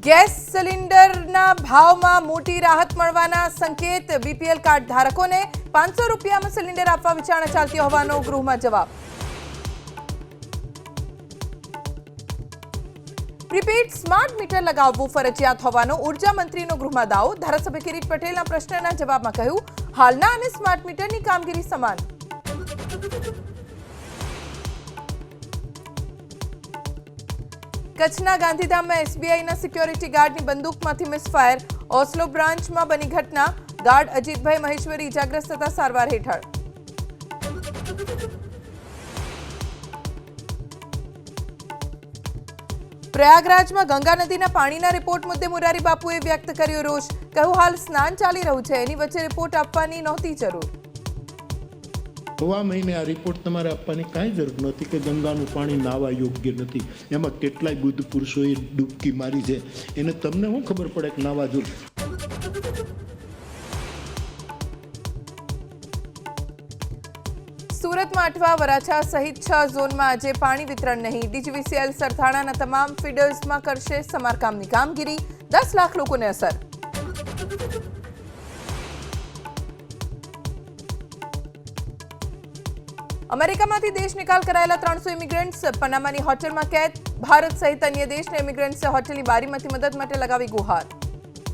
Gas સિલિન્ડરના ભાવમાં મોટી રાહત મળવાના સંકેત બીપીએલ કાર્ડ ધારકોને 500 રૂપિયામાં સિલિન્ડર આપવા વિચારણા ચાલતી હોવાનો ગૃહમાં જવાબ. પ્રીપેડ સ્માર્ટ મીટર લગાવવું ફરજિયાત હોવાનો ઉર્જા મંત્રીનો ગૃહમાં દાવો. ધારાસભ્ય કિરીટ પટેલના પ્રશ્નના જવાબમાં કહ્યું, હાલના અને સ્માર્ટ મીટરની કામગીરી સમાન. કચ્છના ગાંધીધામમાં એસબીઆઈના સિક્યોરિટી ગાર્ડની બંદૂકમાંથી મિસફાયર. ઓસ્લો બ્રાન્ચમાં બની ઘટના. ગાર્ડ અજીતભાઈ મહેશ્વરી ઇજાગ્રસ્ત થતા સારવાર હેઠળ. પ્રયાગરાજમાં ગંગા નદીના પાણીના રિપોર્ટ મુદ્દે મોરારી બાપુએ વ્યક્ત કર્યો રોષ. કહ્યું, હાલ સ્નાન ચાલી રહ્યું છે, એની વચ્ચે રિપોર્ટ આપવાની નહોતી જરૂર. સવા મહિને આ રિપોર્ટ તમારે આપવાની કાંઈ જરૂર નહોતી કે ગંગાનું પાણી નાવા યોગ્ય નથી. એમાં કેટલાય બુદ્ધ પુરુષોએ ડૂબકી મારી છે, એને તમને શું ખબર પડે કે નાવા જો. સુરતમાં અઠવા વરાછા સહિત 6 ઝોનમાં આજે પાણી વિતરણ નહીં. ડીજીવીસીએલ સરથાણાના તમામ ફીડર્સમાં કરશે સમારકામની કામગીરી. 10 લાખ લોકોને અસર. અમેરિકામાંથી દેશ નિકાલ કરાયેલા 300 ઇમિગ્રન્ટ્સ પનામાની હોટેલમાં કેદ. ભારત સહિત અન્ય દેશના ઇમિગ્રન્ટ્સે હોટેલની બારીમાંથી મદદ માટે લગાવી ગુહાર.